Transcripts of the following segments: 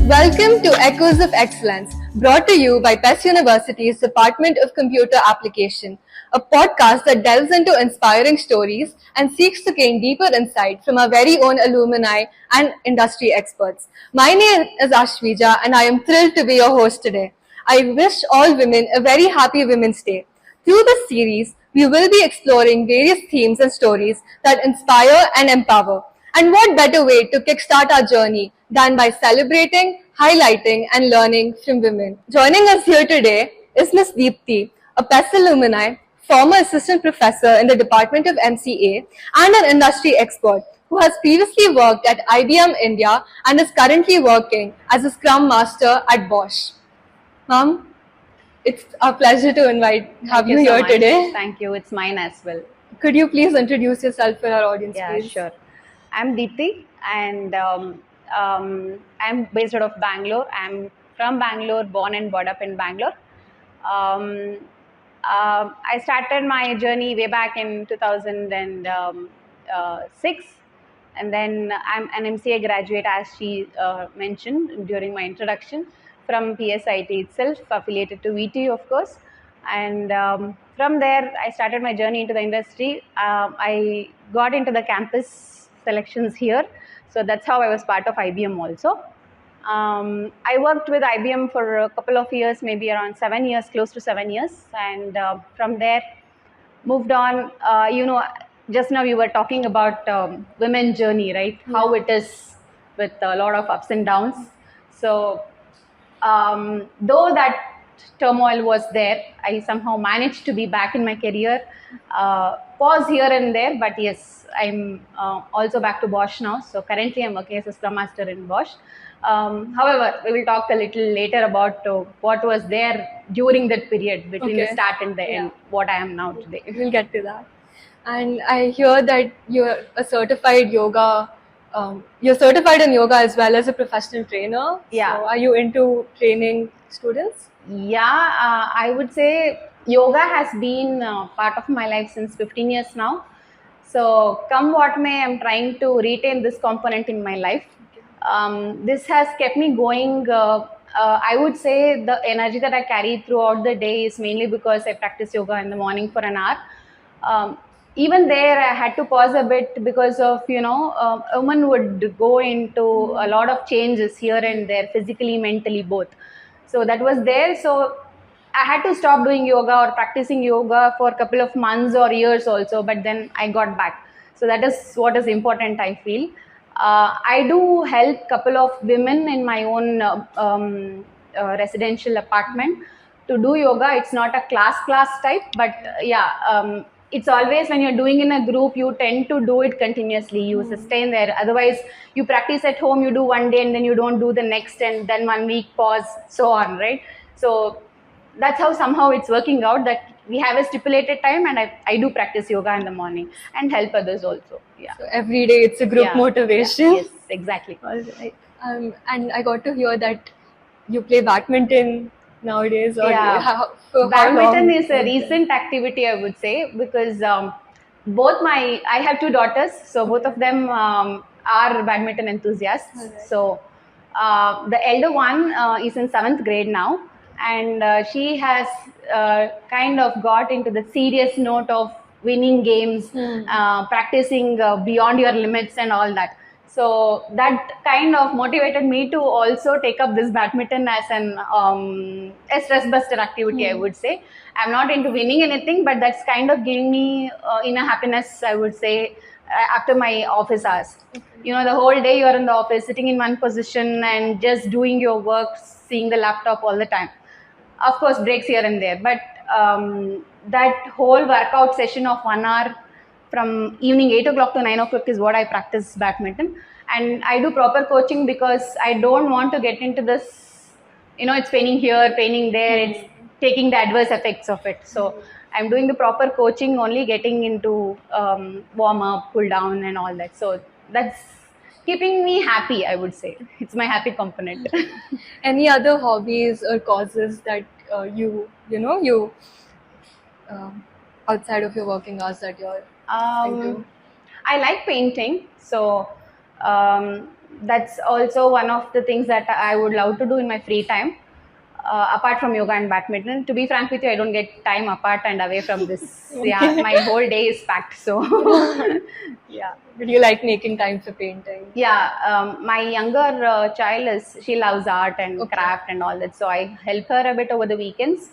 Welcome to Echoes of Excellence, brought to you by PES University's Department of Computer Application, a podcast that delves into inspiring stories and seeks to gain deeper insight from our very own alumni and industry experts. My name is Ashwija, and I am thrilled to be your host today. I wish all women a very happy Women's Day. Through this series, we will be exploring various themes and stories that inspire and empower. And what better way to kickstart our journey than by celebrating, highlighting, and learning from women? Joining us here today is Ms. Deepti, a PES alumni, former assistant professor in the Department of MCA, and an industry expert who has previously worked at IBM India and is currently working as a Scrum Master at Bosch. Ma'am, it's a pleasure to have you here today. Thank you. It's mine as well. Could you please introduce yourself for our audience, please? Yeah, sure. I'm Deepti, and I'm based out of Bangalore. I'm from Bangalore, born and brought up in Bangalore. I started my journey way back in 2006, and then I'm an MCA graduate, as she mentioned during my introduction, from PSIT itself, affiliated to VT, of course. And from there, I started my journey into the industry. I got into the campus selections here, so that's how I was part of IBM also. I worked with IBM for a couple of years, maybe around 7 years, close to 7 years, and from there moved on. Just now you were talking about women's journey, right? Yeah. How it is with a lot of ups and downs. So though that turmoil was there, I somehow managed to be back in my career. Pause here and there, but yes, I'm also back to Bosch now. So currently I'm working as a Scrum Master in Bosch. However, we will talk a little later about what was there during that period between the start and the end, what I am now today. We'll get to that. And I hear that you're a certified yoga. You're certified in yoga as well as a professional trainer. Yeah. So are you into training students? Yeah, I would say yoga has been part of my life since 15 years now. So come what may, I'm trying to retain this component in my life. This has kept me going. I would say the energy that I carry throughout the day is mainly because I practice yoga in the morning for an hour. Even there, I had to pause a bit because of, a woman would go into a lot of changes here and there, physically, mentally, both. So that was there. So I had to stop doing yoga or practicing yoga for a couple of months or years also, but then I got back. So that is what is important, I feel. I do help a couple of women in my own residential apartment to do yoga. It's not a class type, but it's always when you're doing in a group, you tend to do it continuously. You sustain there. Otherwise, you practice at home, you do one day and then you don't do the next, and then 1 week pause, so on, right? So that's how somehow it's working out, that we have a stipulated time, and I do practice yoga in the morning and help others also. Yeah. So every day it's a group motivation. Yes, exactly. All right. And I got to hear that you play badminton nowadays. Or badminton is a recent activity, I would say, because I have 2 daughters, so both of them are badminton enthusiasts. Right. So the elder one is in 7th grade now, and she has kind of got into the serious note of winning games, practicing beyond your limits and all that. So that kind of motivated me to also take up this badminton as a stress buster activity, I would say. I'm not into winning anything, but that's kind of giving me inner happiness, I would say, after my office hours. The whole day you're in the office, sitting in one position and just doing your work, seeing the laptop all the time. Of course, breaks here and there, but that whole workout session of 1 hour from evening 8 o'clock to 9 o'clock is what I practice badminton. And I do proper coaching because I don't want to get into this, it's paining here, paining there, it's taking the adverse effects of it. So I'm doing the proper coaching, only getting into warm up, cool down and all that. So that's keeping me happy, I would say. It's my happy component. Any other hobbies or causes that you outside of your working hours that you're into? I like painting. So that's also one of the things that I would love to do in my free time. Apart from yoga and badminton, to be frank with you, I don't get time apart and away from this. Yeah, my whole day is packed. So, yeah. But you like making time for painting? Yeah, my younger child she loves art and craft and all that. So I help her a bit over the weekends.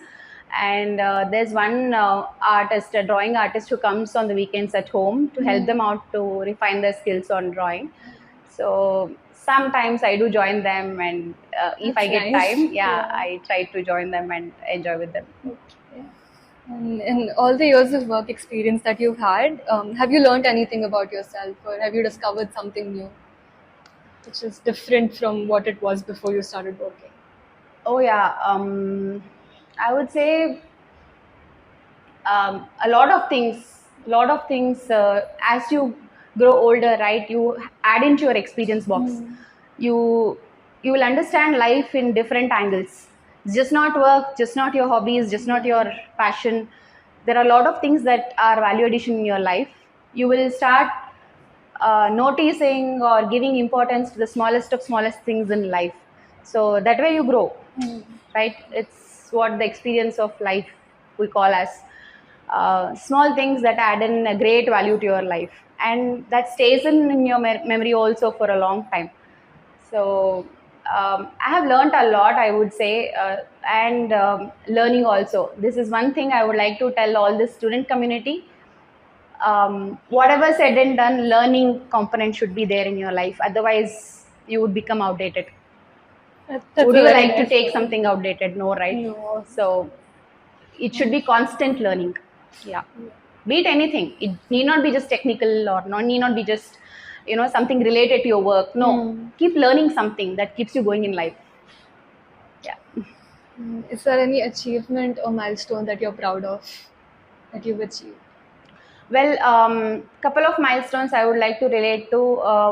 And there's one artist, a drawing artist, who comes on the weekends at home to help them out to refine their skills on drawing. So sometimes I do join them, and if I get nice. time, I try to join them and enjoy with them. And in all the years of work experience that you've had, have you learned anything about yourself, or have you discovered something new which is different from what it was before you started working? Oh yeah, I would say a lot of things. As you grow older, right, you add into your experience box. You will understand life in different angles. It's just not work, just not your hobbies, just not your passion. There are a lot of things that are value addition in your life. You will start noticing or giving importance to the smallest of smallest things in life. So that way you grow, right? It's what the experience of life we call as small things that add in a great value to your life, and that stays in your memory also for a long time. So I have learned a lot, I would say, and learning also. This is one thing I would like to tell all the student community. Whatever said and done, learning component should be there in your life. Otherwise, you would become outdated. Would you like to take something outdated? No, right? No. So it should be constant learning. Yeah. Be it anything. It need not be just technical, or need not be just something related to your work. No, keep learning something that keeps you going in life. Yeah. Is there any achievement or milestone that you're proud of that you've achieved? Well, couple of milestones I would like to relate to.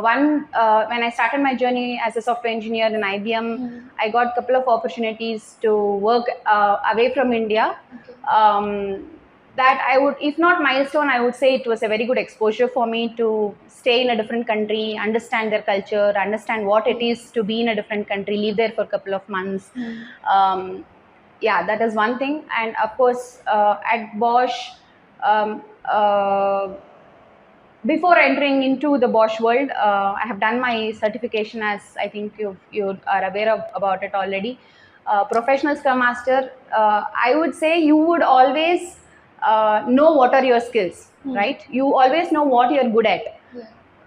One, when I started my journey as a software engineer in IBM, I got a couple of opportunities to work away from India. That I would, if not milestone, I would say it was a very good exposure for me to stay in a different country, understand their culture, understand what it is to be in a different country, live there for a couple of months. Yeah, that is one thing. And of course, at Bosch, before entering into the Bosch world, I have done my certification, as I think you are aware of about it already. Professional Scrum Master. I would say you would always know what are your skills, right? You always know what you're good at.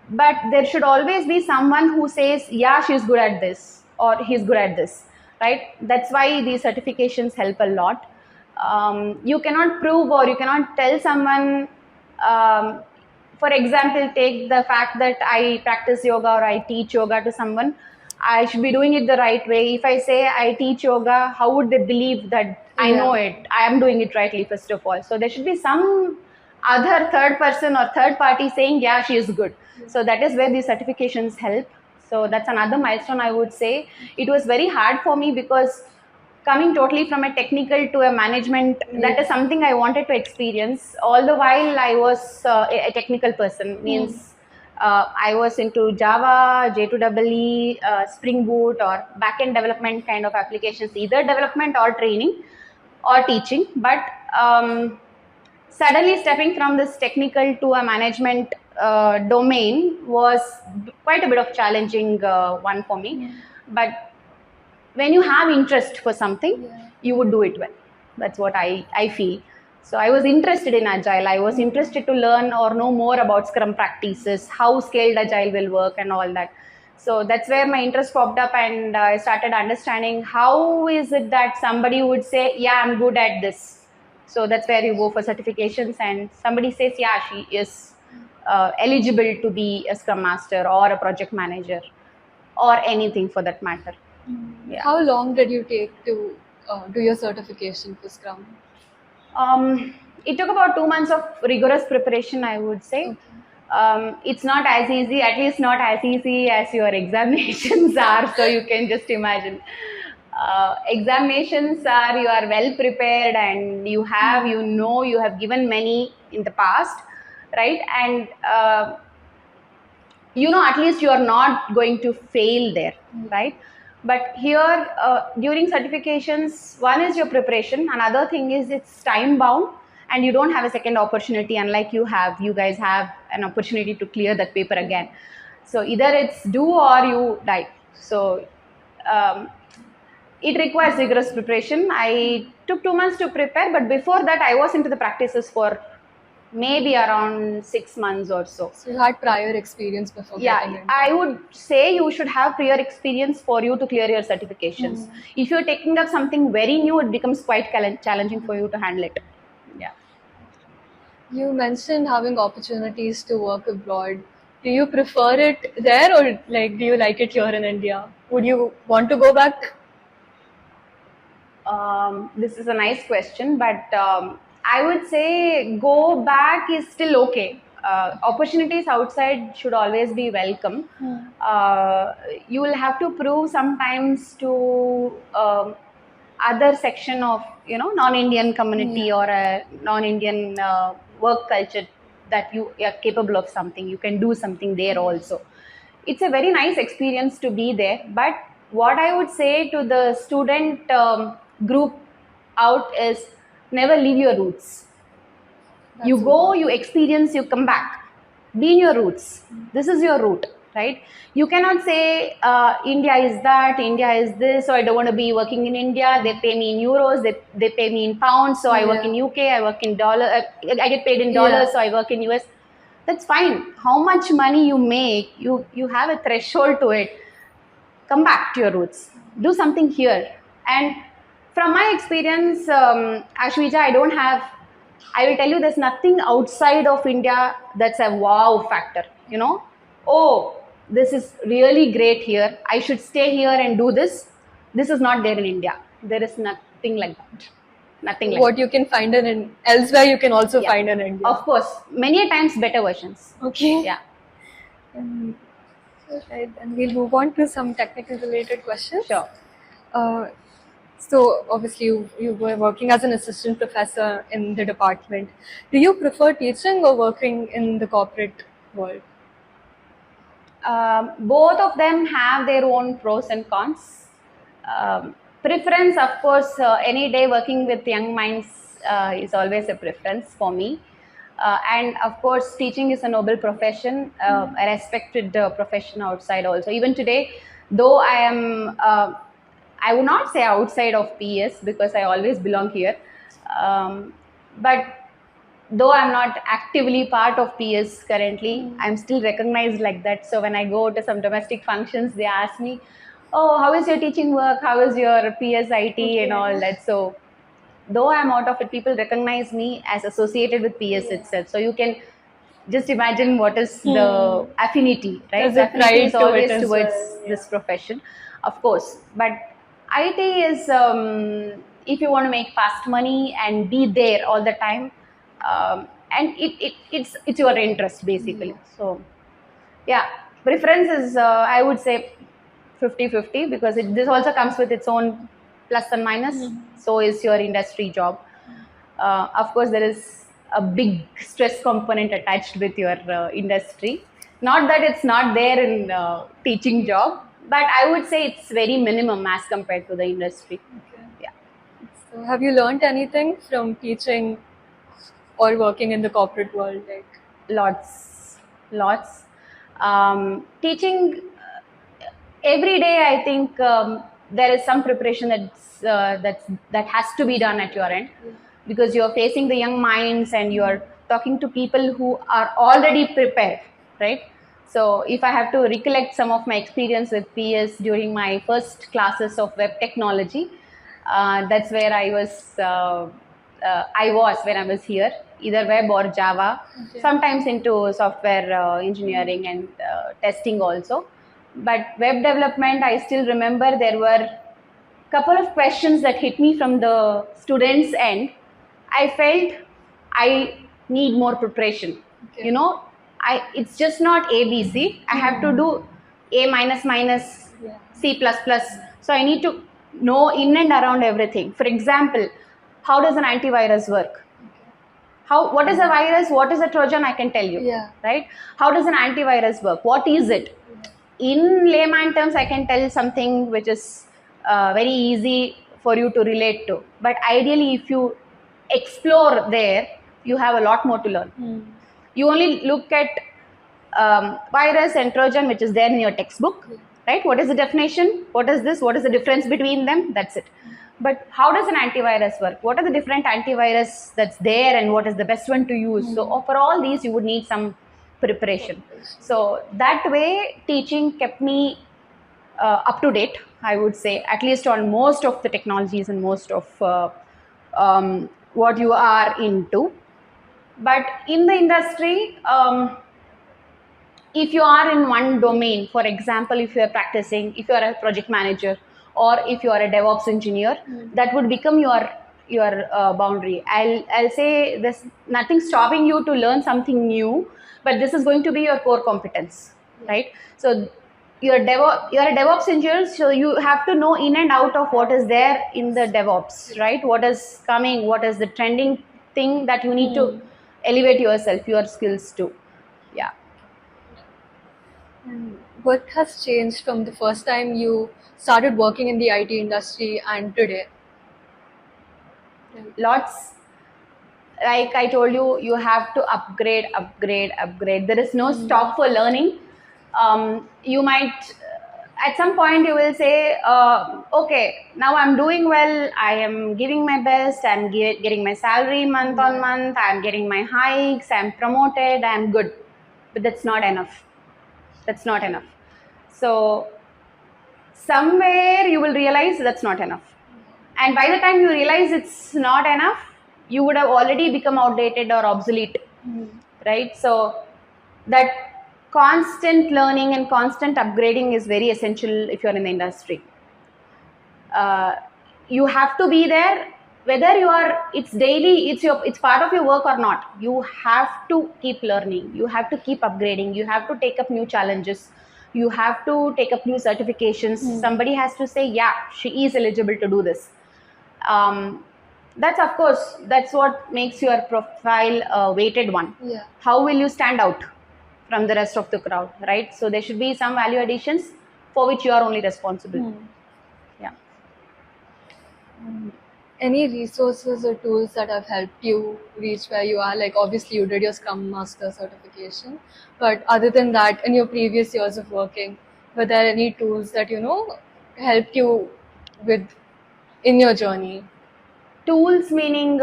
But there should always be someone who says, yeah, she's good at this, or he's good at this, right? That's why these certifications help a lot. You cannot prove, or you cannot tell someone, for example, take the fact that I practice yoga or I teach yoga to someone. I should be doing it the right way. If I say I teach yoga, how would they believe that I know it? I am doing it rightly, first of all. So there should be some other third person or third party saying, yeah, she is good. So that is where these certifications help. So that's another milestone, I would say. It was very hard for me because coming totally from a technical to a management, that is something I wanted to experience. All the while I was a technical person, means I was into Java, J2EE, Spring Boot, or backend development kind of applications, either development or training or teaching. But suddenly stepping from this technical to a management domain was quite a bit of challenging one for me. But when you have interest for something, you would do it well. That's what I feel. So I was interested in Agile. I was interested to learn or know more about Scrum practices, how scaled Agile will work and all that. So that's where my interest popped up, and I started understanding how is it that somebody would say, yeah, I'm good at this. So that's where you go for certifications, and somebody says, yeah, she is eligible to be a Scrum Master or a project manager or anything for that matter. Yeah. How long did you take to do your certification for Scrum? It took about 2 months of rigorous preparation, I would say. It's not as easy, at least not as easy as your examinations are, so you can just imagine. Examinations are, you are well prepared, and you have, you have given many in the past, right? And you know, at least you are not going to fail there, right? But here, during certifications, one is your preparation, another thing is it's time bound, and you don't have a second opportunity, unlike you guys have an opportunity to clear that paper again. So either it's do or you die. So it requires rigorous preparation. I took 2 months to prepare, but before that, I was into the practices for maybe around 6 months or so. So you had prior experience before getting Yeah, in. I would say you should have prior experience for you to clear your certifications. If you're taking up something very new, it becomes quite challenging for you to handle it. Yeah. You mentioned having opportunities to work abroad. Do you prefer it there, or like do you like it here in India? Would you want to go back? This is a nice question, but I would say go back is still okay. Opportunities outside should always be welcome. You will have to prove sometimes to other section of, you know, non-Indian community or a non-Indian work culture that you are capable of something. You can do something there also. It's a very nice experience to be there. But what I would say to the student group out is never leave your roots. You go, you experience, you come back. Be in your roots. This is your root, right? You cannot say India is that, India is this, so I don't want to be working in India. They pay me in euros, they pay me in pounds, so I work in UK, I work in dollar, I get paid in dollars, so I work in US. That's fine. How much money you make, you have a threshold to it. Come back to your roots. Do something here. And from my experience, Ashwija, I will tell you there's nothing outside of India that's a wow factor. You know, oh, this is really great here. I should stay here and do this. This is not there in India. There is nothing like that. Nothing like What you can find in elsewhere, you can also find in India. Of course, many times better versions. Okay. Yeah. Right, and we'll move on to some technical related questions. Sure. So obviously you were working as an assistant professor in the department. Do you prefer teaching or working in the corporate world? Both of them have their own pros and cons. Preference, of course, any day working with young minds is always a preference for me. And of course, teaching is a noble profession, a respected profession outside also. Even today, though I am, I would not say outside of PS because I always belong here. But though I'm not actively part of PS currently, I'm still recognized like that. So when I go to some domestic functions, they ask me, oh, how is your teaching work? How is your PS IT and all that? So though I'm out of it, people recognize me as associated with PS itself. So you can just imagine what is the affinity, right? There's a Affinity pride is to always it as towards well, this profession, of course. But IT is, if you want to make fast money and be there all the time, and it's your interest basically. So yeah, preference is I would say 50-50 because this also comes with its own plus and minus. So is your industry job. Of course, there is a big stress component attached with your industry. Not that it's not there in teaching job, but I would say it's very minimum as compared to the industry. Yeah. So have you learned anything from teaching or working in the corporate world? Like Lots. Teaching every day, I think there is some preparation that has to be done at your end because you're facing the young minds and you're talking to people who are already prepared, right? So if I have to recollect some of my experience with PS during my first classes of web technology, that's where I was when I was here, either web or Java, sometimes into software engineering and testing also. But web development, I still remember there were a couple of questions that hit me from the students' end. I felt I need more preparation. You know, it's just not ABC. I have to do A minus minus, C plus plus. So I need to know in and around everything. For example, how does an antivirus work? what is a virus, what is a Trojan, I can tell you. Yeah. Right? How does an antivirus work? What is it? In layman terms, I can tell something which is very easy for you to relate to. But ideally, if you explore there, you have a lot more to learn. You only look at virus and Trojan, which is there in your textbook, right? What is the definition? What is this? What is the difference between them? That's it. But how does an antivirus work? What are the different antivirus that's there, and what is the best one to use? So for all these, you would need some preparation. So that way, teaching kept me up to date, I would say, at least on most of the technologies and most of what you are into. But in the industry, if you are in one domain, for example, if you are practicing, if you are a project manager, or if you are a DevOps engineer, that would become your boundary. I'll say there's nothing stopping you to learn something new, but this is going to be your core competence, right? So you're a DevOps engineer, so you have to know in and out of what is there in the DevOps, right? What is coming, what is the trending thing that you need to elevate yourself, your skills to. Yeah. What has changed from the first time you started working in the IT industry and today? Lots. Like I told you, you have to upgrade. There is no stop for learning. You might, at some point, you will say, okay, now I'm doing well, I am giving my best, I'm getting my salary month on month, I'm getting my hikes, I'm promoted, I'm good. But that's not enough. That's not enough. So somewhere you will realize that's not enough. And by the time you realize it's not enough, you would have already become outdated or obsolete, right? So that constant learning and constant upgrading is very essential if you're in the industry. You have to be there, whether you are, it's daily, it's part of your work or not. You have to keep learning, you have to keep upgrading, you have to take up new challenges, you have to take up new certifications. Somebody has to say, yeah, she is eligible to do this. That's, of course, that's what makes your profile a weighted one. Yeah. How will you stand out from the rest of the crowd, right? So there should be some value additions for which you are only responsible. Yeah. Any resources or tools that have helped you reach where you are? Like, obviously, you did your Scrum Master certification, but other than that, in your previous years of working, were there any tools that helped you with in your journey? Tools meaning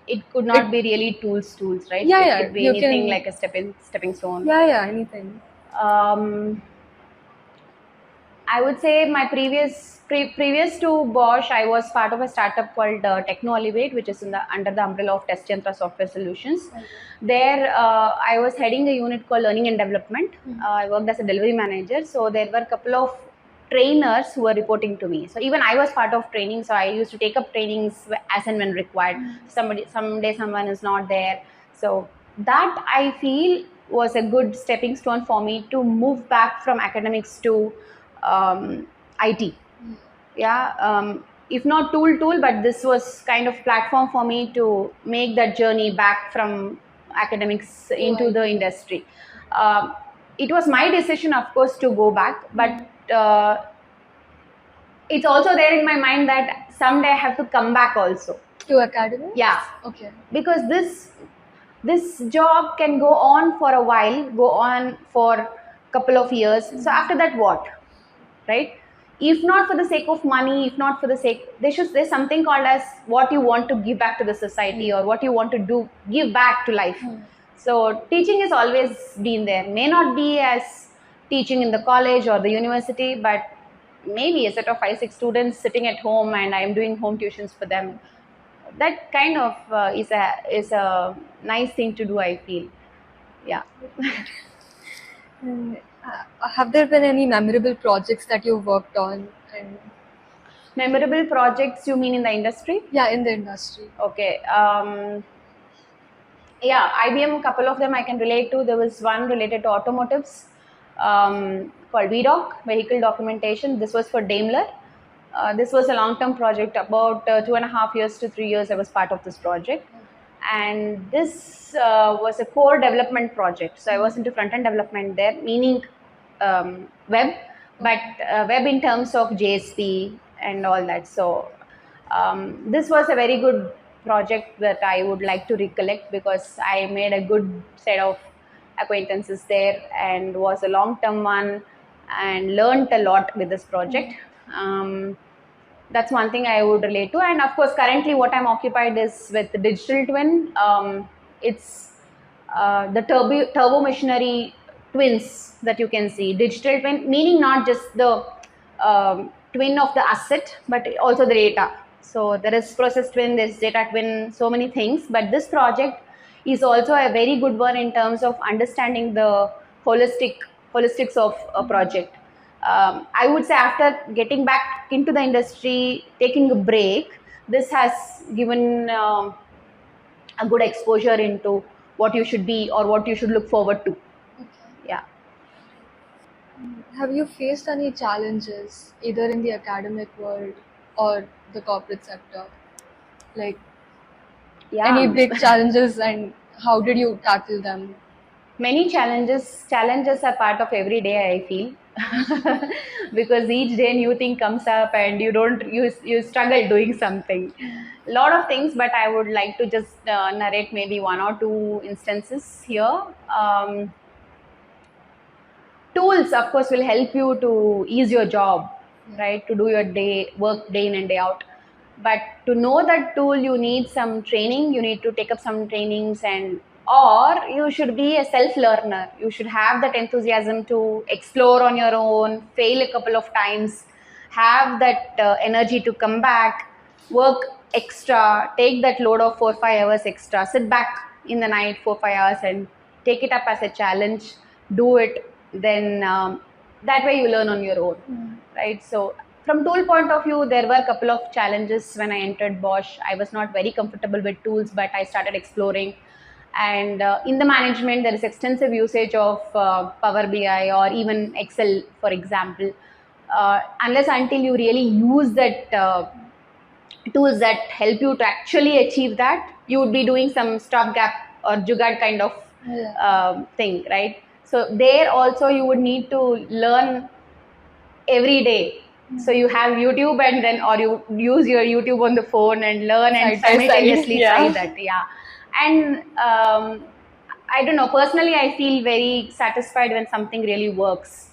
it could not be really tools, right? Yeah, it could be you anything can- like a stepping stone. Yeah, anything. I would say my previous to Bosch, I was part of a startup called Techno Elevate, which is under the umbrella of Test Yantra Software Solutions. There, I was heading a unit called Learning and Development. I worked as a delivery manager, so there were a couple of trainers who were reporting to me. So even I was part of training, so I used to take up trainings as and when required. Someday someone is not there, so that I feel was a good stepping stone for me to move back from academics to IT. Yeah, if not tool, but this was kind of platform for me to make that journey back from academics into the industry. It was my decision, of course, to go back, but it's also there in my mind that someday I have to come back also. To academics? Yeah. Okay. Because this job can go on for a while, go on for a couple of years. So after that, what? Right? If not for the sake of money, if not for the sake, there's something called as what you want to give back to the society or what you want to give back to life. So teaching has always been there. May not be as teaching in the college or the university, but maybe a set of 5-6 students sitting at home and I'm doing home tuitions for them. That kind of is a nice thing to do, I feel. Yeah. Have there been any memorable projects that you worked on? Memorable projects, you mean in the industry? Yeah, in the industry. Okay. Yeah, IBM, a couple of them I can relate to. There was one related to automotives called VDoc, Vehicle Documentation. This was for Daimler. This was a long-term project, about 2.5 years to 3 years I was part of this project. and this was a core development project. So I was into front-end development there, meaning web, but web in terms of JSP and all that. So this was a very good project that I would like to recollect, because I made a good set of acquaintances there and was a long-term one, and learned a lot with this project. That's one thing I would relate to. And of course, currently what I'm occupied is with the digital twin. It's the turbo machinery twins that you can see. Digital twin meaning not just the twin of the asset, but also the data. So there is process twin, there's data twin, so many things. But this project is also a very good one in terms of understanding the holistics of a project. I would say after getting back into the industry, taking a break, this has given a good exposure into what you should be or what you should look forward to. Okay. Yeah. Have you faced any challenges either in the academic world or the corporate sector? Like any big challenges, and how did you tackle them? Many challenges are part of every day, I feel. Because each day new thing comes up and you struggle doing something. A lot of things, but I would like to just narrate maybe one or two instances here. Tools, of course, will help you to ease your job, right? To do your work day in and day out. But to know that tool, you need some training. You need to take up some trainings, or you should be a self-learner. You should have that enthusiasm to explore on your own, fail a couple of times, have that energy to come back, work extra, take that load of 4-5 hours extra, sit back in the night 4-5 hours and take it up as a challenge, do it. Then that way you learn on your own, right? So from tool point of view, there were a couple of challenges when I entered Bosch. I was not very comfortable with tools, but I started exploring. And in the management, there is extensive usage of Power BI or even Excel, for example. Unless until you really use that tools that help you to actually achieve that, you would be doing some stopgap or jugaad kind of thing, right? So there also you would need to learn every day. So you have YouTube, and then, or you use your YouTube on the phone and learn and simultaneously try that. Yeah. And I don't know, personally, I feel very satisfied when something really works,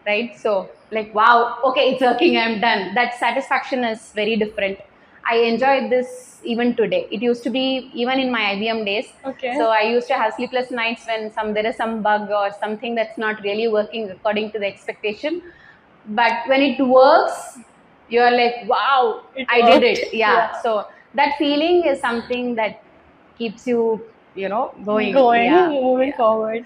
right? So like, wow, okay, it's working, I'm done. That satisfaction is very different. I enjoyed this even today. It used to be even in my IBM days. Okay. So I used to have sleepless nights when there is some bug or something that's not really working according to the expectation. But when it works, you're like, wow, I did it. Yeah. So that feeling is something that keeps you, going, moving forward.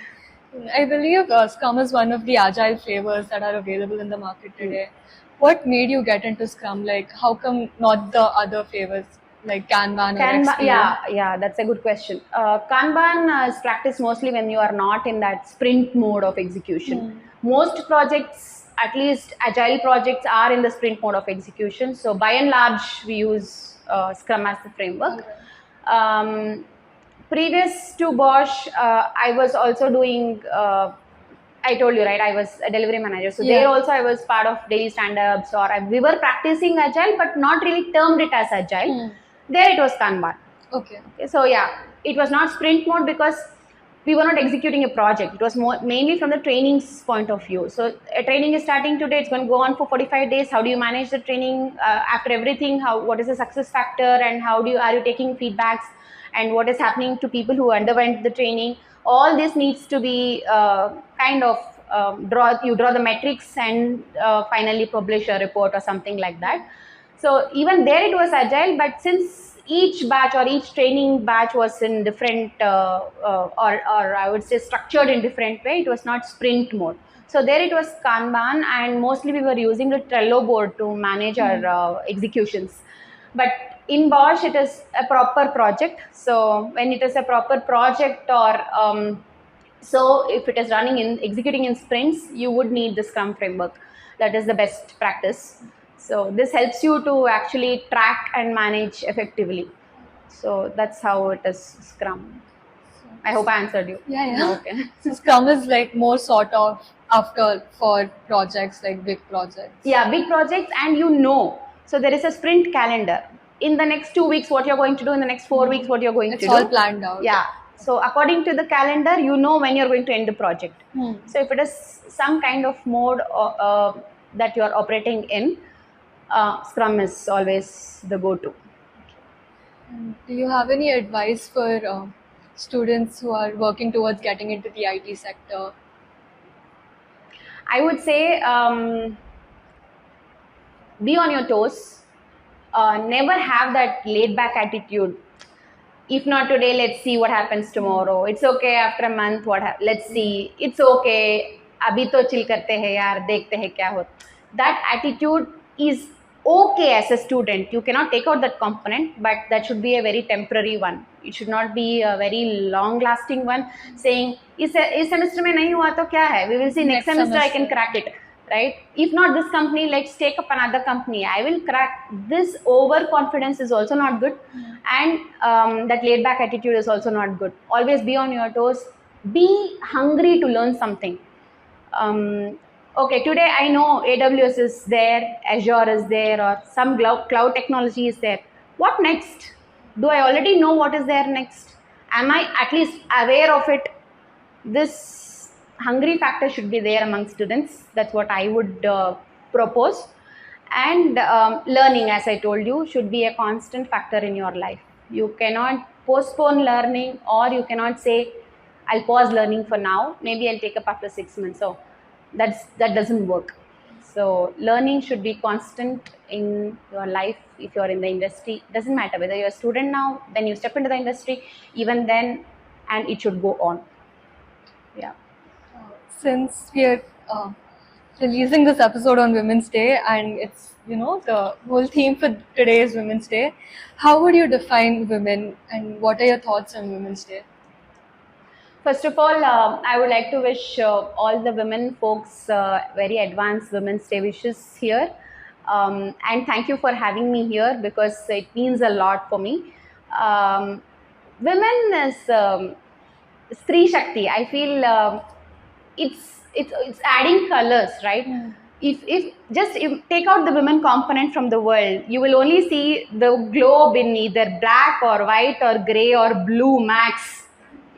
I believe Scrum is one of the agile flavors that are available in the market today. What made you get into Scrum? Like, how come not the other flavors like Kanban or XP? Yeah, that's a good question. Kanban is practiced mostly when you are not in that sprint mode of execution. Most projects, at least agile projects, are in the sprint mode of execution. So by and large, we use Scrum as the framework. Previous to Bosch, I was also doing, I told you, right, I was a delivery manager. So there also I was part of daily stand-ups, or we were practicing agile, but not really termed it as agile. There it was Kanban. Okay. So yeah, it was not sprint mode because we were not executing a project. It was mainly from the training's point of view. So a training is starting today, it's going to go on for 45 days. How do you manage the training after everything? What is the success factor, and are you taking feedbacks, and what is happening to people who underwent the training? All this needs to be kind of you draw the metrics and finally publish a report or something like that. So even there it was agile, but since each batch or each training batch was in different or I would say structured in different way, it was not sprint mode. So there it was Kanban, and mostly we were using the Trello board to manage our executions. But in Bosch, it is a proper project. So when it is a proper project, or so if it is executing in sprints, you would need the Scrum framework. That is the best practice. So this helps you to actually track and manage effectively. So that's how it is Scrum. I hope I answered you. Yeah. Okay. So Scrum is like more sort of after for projects, like big projects. Yeah, big projects, and you know. So there is a sprint calendar. In the next 2 weeks, what you're going to do. In the next 4 weeks, what you're going It's to do. all planned out. Yeah. So according to the calendar, you know when you're going to end the project. So if it is some kind of mode that you're operating in, Scrum is always the go-to. Do you have any advice for students who are working towards getting into the IT sector? I would say be on your toes. Never have that laid back attitude. If not today, let's see what happens tomorrow. It's okay after a month. Let's see. It's okay. अभी तो chill करते हैं यार, देखते हैं क्या होता. That attitude is okay as a student. You cannot take out that component, but that should be a very temporary one. It should not be a very long-lasting one. Saying इस semester में नहीं हुआ तो क्या है? We will see next semester I can crack it. Right? If not this company, let's take up another company. I will crack. This overconfidence is also not good, and that laid back attitude is also not good. Always be on your toes. Be hungry to learn something. Okay, today I know AWS is there, Azure is there, or some cloud technology is there. What next? Do I already know what is there next? Am I at least aware of it? This hungry factor should be there among students. That's what I would propose. And learning, as I told you, should be a constant factor in your life. You cannot postpone learning, or you cannot say, I'll pause learning for now. Maybe I'll take up after 6 months. So that doesn't work. So learning should be constant in your life. If you're in the industry, doesn't matter whether you're a student now, then you step into the industry, even then, and it should go on. Yeah. Since we are releasing this episode on Women's Day, and it's, the whole theme for today is Women's Day, how would you define women, and what are your thoughts on Women's Day? First of all, I would like to wish all the women folks very advanced Women's Day wishes here. And thank you for having me here, because it means a lot for me. Women is Stree Shakti. I feel it's adding colors, right? If take out the women component from the world, you will only see the globe in either black or white or gray or blue max,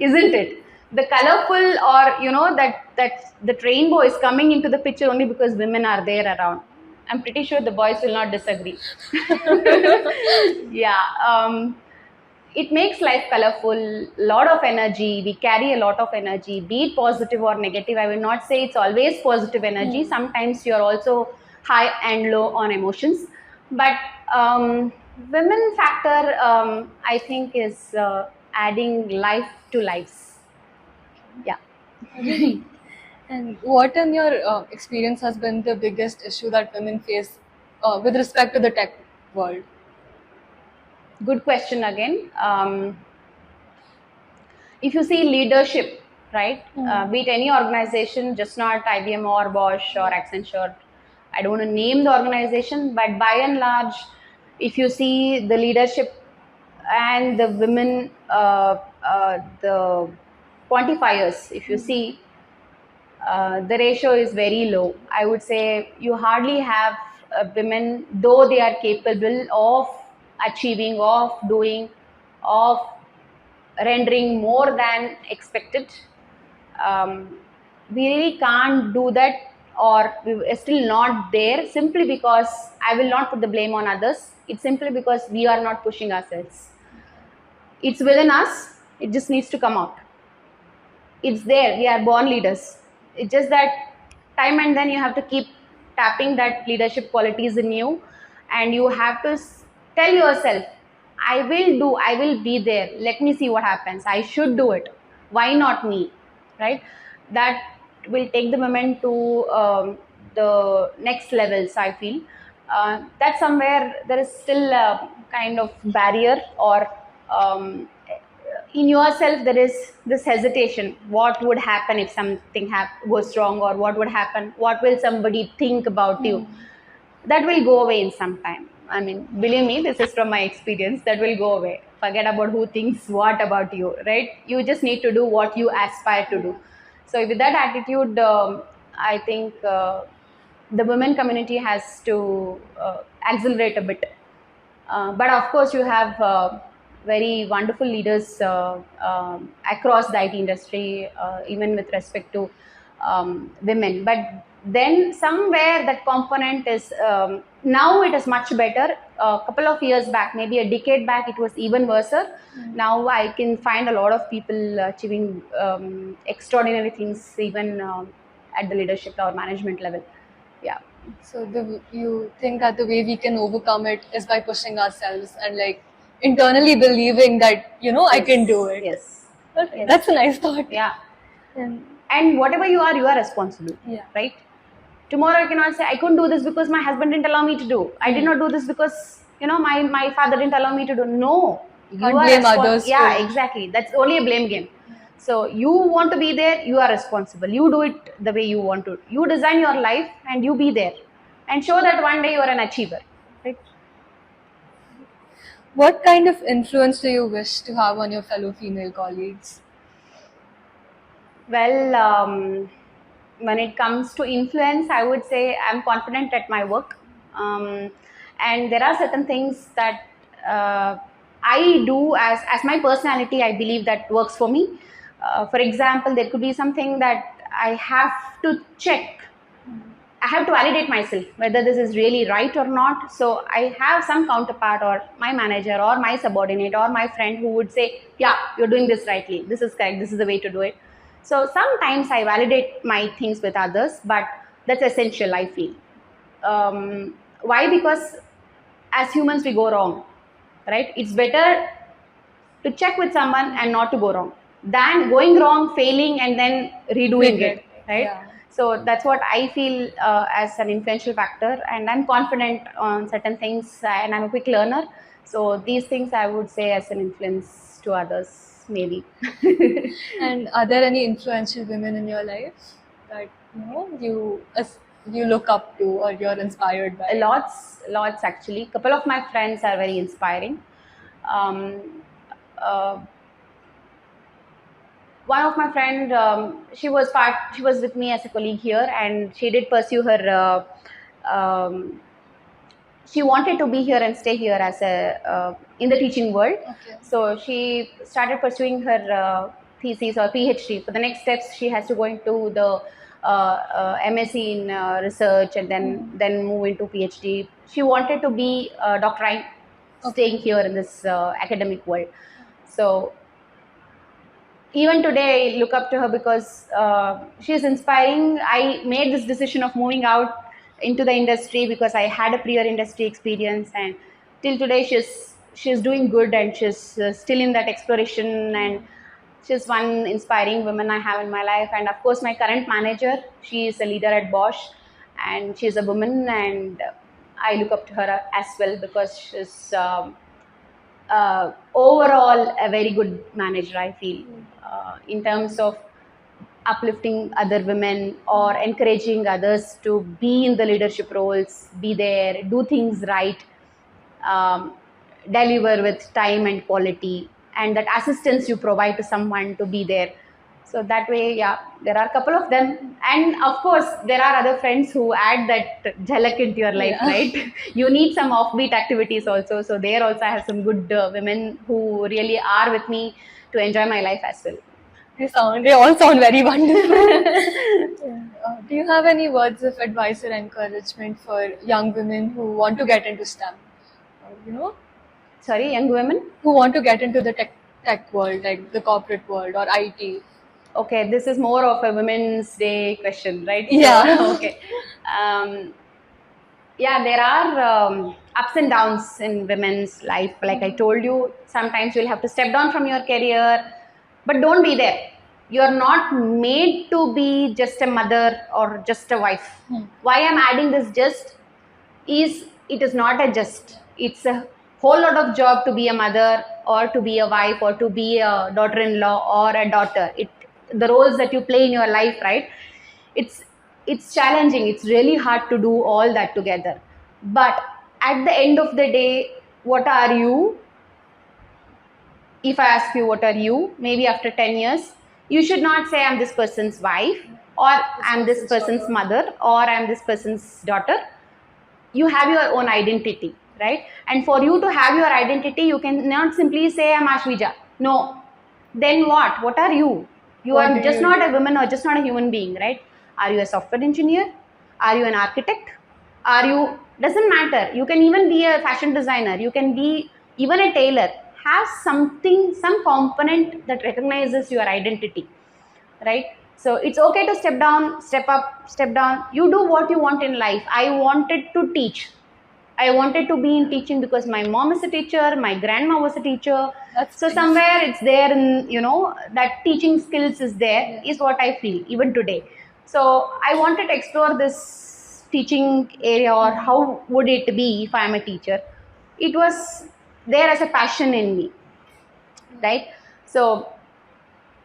isn't it? The colorful, or that the rainbow is coming into the picture only because women are there around. I'm pretty sure the boys will not disagree. Yeah. It makes life colorful, lot of energy. We carry a lot of energy, be it positive or negative. I will not say it's always positive energy. Sometimes you're also high and low on emotions. But women factor, I think, is adding life to lives. Yeah. And what in your experience has been the biggest issue that women face with respect to the tech world? Good question again. If you see leadership, right, be it any organization, just not IBM or Bosch or Accenture, I don't want to name the organization, but by and large, if you see the leadership and the women, the quantifiers, if you see, the ratio is very low. I would say you hardly have women, though they are capable of achieving, of doing, of rendering more than expected. We really can't do that, or we're still not there, simply because I will not put the blame on others. It's simply because we are not pushing ourselves. It's within us. It just needs to come out. It's there. We are born leaders. It's just that time and then you have to keep tapping that leadership qualities in you, and you have to tell yourself, I will be there. Let me see what happens. I should do it. Why not me? Right? That will take the women to the next levels, I feel. That somewhere there is still a kind of barrier, or in yourself there is this hesitation. What would happen if something goes wrong, or what would happen? What will somebody think about you? That will go away in some time. I mean, believe me, this is from my experience. That will go away. forget about who thinks what about you, right? You just need to do what you aspire to do. So with that attitude, I think the women community has to accelerate a bit. But of course, you have very wonderful leaders across the IT industry, even with respect to women. But then somewhere that component is now it is much better. A couple of years back, maybe a decade back, it was even worse. Now I can find a lot of people achieving extraordinary things, even at the leadership or management level. Yeah. So you think that the way we can overcome it is by pushing ourselves and like internally believing that I can do it. Yes. Okay, Yes. that's a nice thought. Yeah. And And whatever you are responsible. Yeah. Right? Tomorrow I cannot say I couldn't do this because my husband didn't allow me to do. I did not do this because my father didn't allow me to do. No. Can't blame others Yeah, for- exactly. That's only a blame game. So you want to be there, you are responsible. You do it the way you want to. You design your life and you be there. And show that one day you are an achiever. Right? what kind of influence do you wish to have on your fellow female colleagues? Well, when it comes to influence, I would say I'm confident at my work. And there are certain things that I do as my personality, I believe that works for me. For example, there could be something that I have to check. I have to validate myself whether this is really right or not. So I have some counterpart or my manager or my subordinate or my friend who would say, yeah, you're doing this rightly. This is correct. This is the way to do it. So sometimes I validate my things with others, but that's essential, I feel. Why? Because as humans, we go wrong, right? It's better to check with someone and not to go wrong than going wrong, failing, and then redoing it, right? Yeah. So that's what I feel as an influential factor, and I'm confident on certain things, and I'm a quick learner. So these things I would say as an influence to others, maybe. And are there any influential women in your life that you look up to or you're inspired by? Lots actually. Couple of my friends are very inspiring. One of my friend, she was with me as a colleague here, and she did pursue her. She wanted to be here and stay here as a in the teaching world. Okay. So she started pursuing her thesis or PhD. For the next steps, she has to go into the MSc in research and then move into PhD. She wanted to be a doctorate, staying here in this academic world. So even today, I look up to her because she is inspiring. I made this decision of moving out into the industry because I had a prior industry experience, and till today she's doing good, and she's still in that exploration, and she's one inspiring woman I have in my life. And of course, my current manager, she is a leader at Bosch, and she's a woman, and I look up to her as well because she's overall a very good manager, I feel, in terms of uplifting other women or encouraging others to be in the leadership roles, be there, do things right, deliver with time and quality, and that assistance you provide to someone to be there. So that way, yeah, there are a couple of them. And of course, there are other friends who add that jhalak into your life, right? You need some offbeat activities also. So there also I have some good women who really are with me to enjoy my life as well. They all sound very wonderful. Do you have any words of advice or encouragement for young women who want to get into STEM? Sorry, young women? Who want to get into the tech world, like the corporate world or IT? Okay, this is more of a Women's Day question, right? Yeah. So, okay. Yeah, there are ups and downs in women's life. Like I told you, sometimes you'll have to step down from your career, but don't be there. You're not made to be just a mother or just a wife. Why I'm adding this just is it is not a just. It's a whole lot of job to be a mother or to be a wife or to be a daughter-in-law or a daughter. The roles that you play in your life, right? It's challenging. It's really hard to do all that together. But at the end of the day, what are you? if I ask you what are you, maybe after 10 years, you should not say I'm this person's wife, or I'm this person's mother, or I'm this person's daughter. You have your own identity, right? And for you to have your identity, you cannot simply say I'm Ashwija. No. Then what? What are you? You What are do just you not do? a woman or just not a human being, right? Are you a software engineer? Are you an architect? Are you, doesn't matter. You can even be a fashion designer. You can be even a tailor. Have something, some component that recognizes your identity, right? So it's okay to step down, step up, step down. You do what you want in life. I wanted to teach. I wanted to be in teaching because my mom is a teacher, my grandma was a teacher. That's So nice. somewhere it's there in, that teaching skills is there, is what I feel even today. So I wanted to explore this teaching area, or how would it be if I am a teacher. It was there as a passion in me, right? So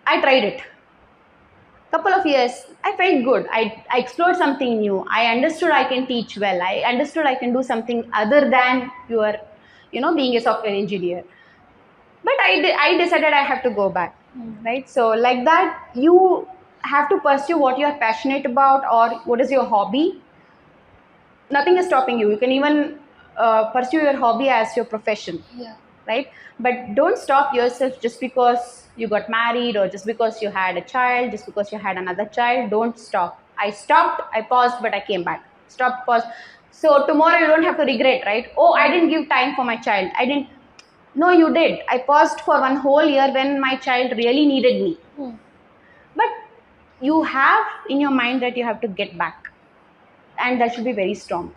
I tried it. Couple of years, I felt good. I explored something new. I understood I can teach well. I understood I can do something other than being a software engineer. But I decided I have to go back, right? So like that, you have to pursue what you are passionate about, or what is your hobby. Nothing is stopping you. You can even pursue your hobby as your profession, right? But don't stop yourself just because you got married, or just because you had a child, just because you had another child. Don't stop. I stopped, I paused, but I came back. Stop, pause. So tomorrow you don't have to regret, right? Oh, I didn't give time for my child. I didn't. No, you did. I paused for one whole year when my child really needed me. But you have in your mind that you have to get back, and that should be very strong.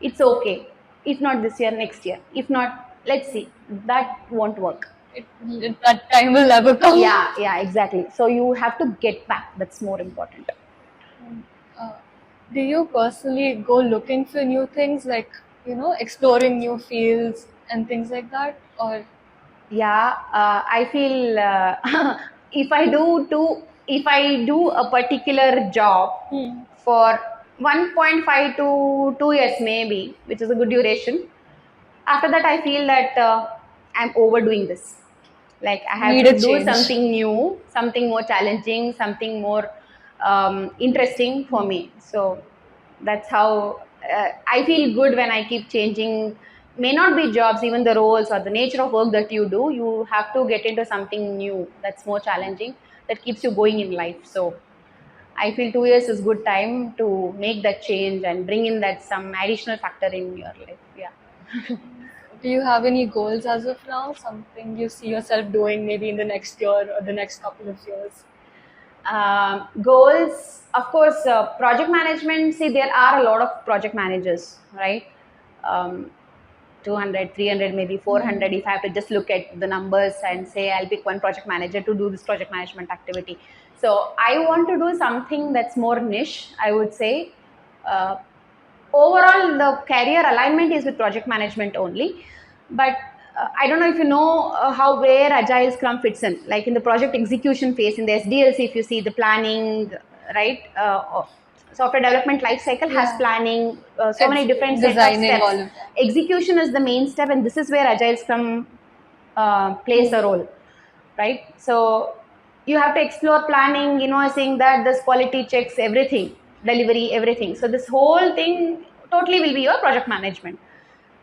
It's okay. If not this year, next year. If not, let's see. That won't work. That time will never come. Yeah, exactly. So you have to get back. That's more important. Do you personally go looking for new things, like, exploring new fields and things like that? Or Yeah, I feel if I do a particular job for 1.5 to 2 years maybe, which is a good duration, after that I feel that I'm overdoing this. Like I have Need to a do change. something new, something more challenging, something more interesting for me. So that's how I feel good when I keep changing. May not be jobs, even the roles or the nature of work that you do, you have to get into something new that's more challenging, that keeps you going in life. So I feel 2 years is good time to make that change and bring in that some additional factor in your life. Yeah. do you have any goals as of now? Something you see yourself doing maybe in the next year or the next couple of years? Goals, of course, project management. See, there are a lot of project managers, right? 200, 300, maybe 400. If I have to just look at the numbers and say I'll pick one project manager to do this project management activity. So I want to do something that's more niche, I would say. Overall, the career alignment is with project management only. But I don't know if you know where Agile Scrum fits in. Like in the project execution phase, in the SDLC, if you see the planning, right? Software development life cycle has planning, so many different set of designing steps. all of that. Execution is the main step, and this is where Agile Scrum plays a role, right? So you have to explore planning, seeing that this quality checks, everything, delivery, everything. So this whole thing totally will be your project management.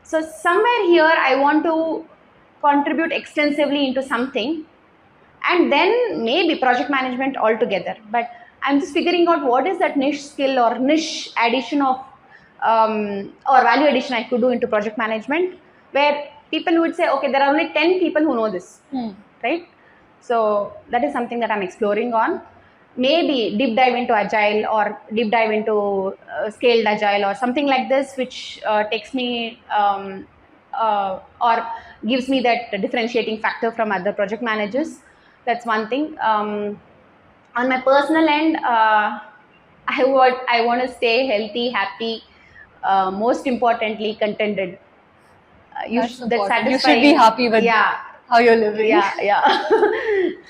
So somewhere here I want to contribute extensively into something, and then maybe project management altogether. But I'm just figuring out what is that niche skill or niche addition of or value addition I could do into project management, where people would say, okay, there are only 10 people who know this, right? So that is something that I'm exploring on. Maybe deep dive into Agile, or deep dive into scaled Agile, or something like this, which takes me or gives me that differentiating factor from other project managers. That's one thing. On my personal end, I want to stay healthy, happy, most importantly, contented. That's That's important. You should satisfying. be happy with Yeah. how you're living. Yeah.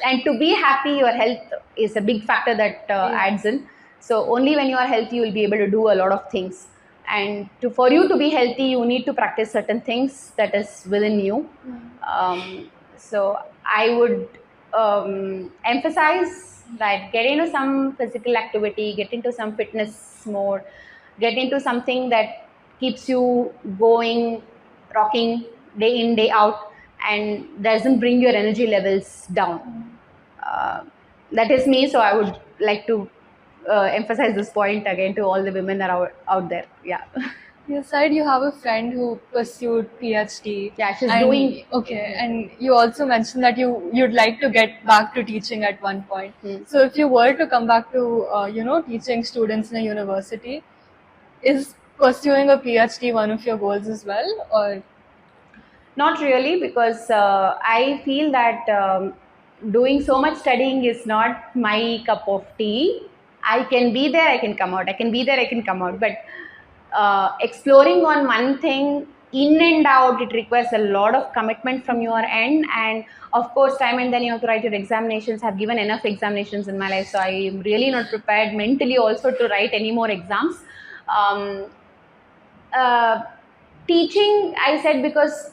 And to be happy, your health is a big factor that adds in. So only when you are healthy, you will be able to do a lot of things. And for you to be healthy, you need to practice certain things that is within you. So I would emphasize that get into some physical activity, get into some fitness mode, get into something that keeps you going, rocking day in, day out, and doesn't bring your energy levels down. That is me, so I would like to emphasize this point again to all the women that are out there. Yeah. You said you have a friend who pursued PhD. Yeah, she's and, doing. Okay, and you also mentioned that you'd like to get back to teaching at one point. So if you were to come back to teaching students in a university, is pursuing a PhD one of your goals as well, or? Not really, because I feel that doing so much studying is not my cup of tea. I can be there, I can come out. I can be there, I can come out. But exploring on one thing in and out, it requires a lot of commitment from your end. And of course, time and then you have to write your examinations. I've given enough examinations in my life, so I am really not prepared mentally also to write any more exams. Teaching, I said, because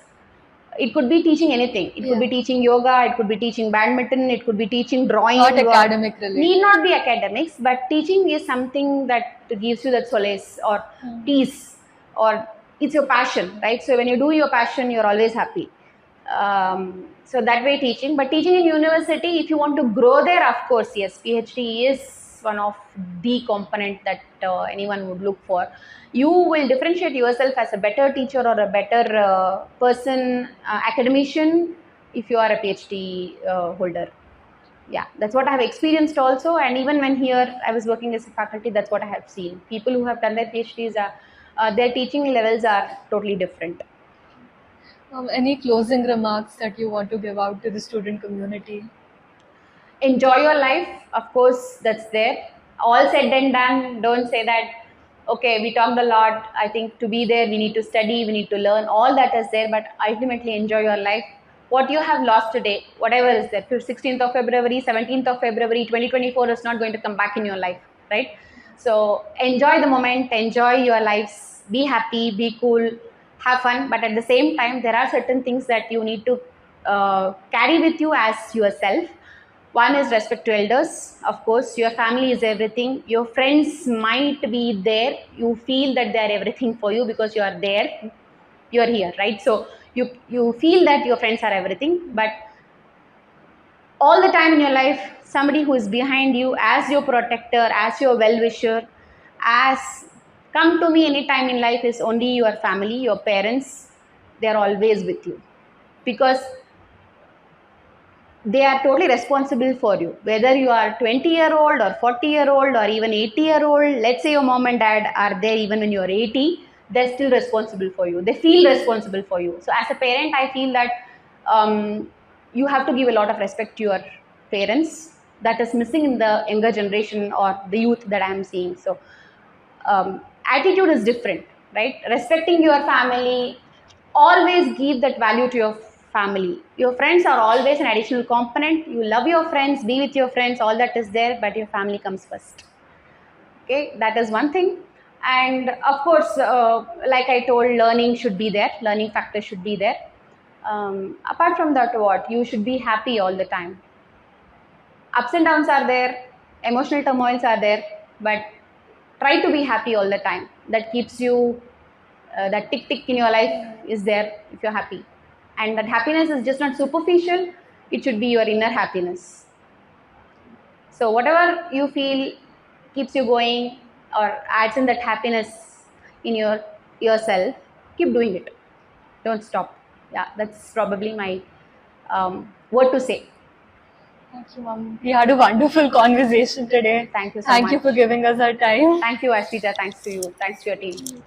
it could be teaching anything. It could be teaching yoga, it could be teaching badminton, it could be teaching drawing. Not academic related. Need not be academics, but teaching is something that gives you that solace or peace, or it's your passion, right? So when you do your passion, you're always happy. So that way teaching. But teaching in university, if you want to grow there, of course, yes, PhD is one of the component that anyone would look for. You will differentiate yourself as a better teacher or a better person, academician, if you are a PhD holder. Yeah, that's what I have experienced also. And even when here I was working as a faculty, that's what I have seen. People who have done their PhDs, their teaching levels are totally different. Any closing remarks that you want to give out to the student community? Enjoy your life, of course, that's there. All said and done, don't say that, okay, we talked a lot. I think to be there, we need to study, we need to learn. All that is there, but ultimately enjoy your life. What you have lost today, whatever is there, 16th of February, 17th of February, 2024 is not going to come back in your life, right? So enjoy the moment, enjoy your lives, be happy, be cool, have fun. But at the same time, there are certain things that you need to carry with you as yourself. One is respect to elders. Of course, your family is everything. Your friends might be there. You feel that they are everything for you because you are there. You are here, right? So you feel that your friends are everything. But all the time in your life, somebody who is behind you as your protector, as your well-wisher, as come to me anytime in life is only your family, your parents. They are always with you because they are totally responsible for you. Whether you are 20-year-old or 40-year-old or even 80-year-old, let's say your mom and dad are there even when you're 80, they're still responsible for you. They feel responsible for you. So as a parent, I feel that you have to give a lot of respect to your parents. That is missing in the younger generation or the youth that I'm seeing. So attitude is different, right? Respecting your family, always give that value to your family. Your friends are always an additional component. You love your friends, be with your friends, all that is there, but your family comes first. Okay, that is one thing. And of course, like I told, learning should be there. Learning factor should be there. Apart from that, what? You should be happy all the time. Ups and downs are there, emotional turmoils are there, but try to be happy all the time. That keeps you, that tick in your life is there if you're happy. And that happiness is just not superficial, it should be your inner happiness. So whatever you feel keeps you going or adds in that happiness in yourself, keep doing it. Don't stop. Yeah, that's probably my word to say. Thank you, Mom. We had a wonderful conversation today. Thank you so much. Thank you for giving us our time. Thank you, Ashita. Thanks to you. Thanks to your team.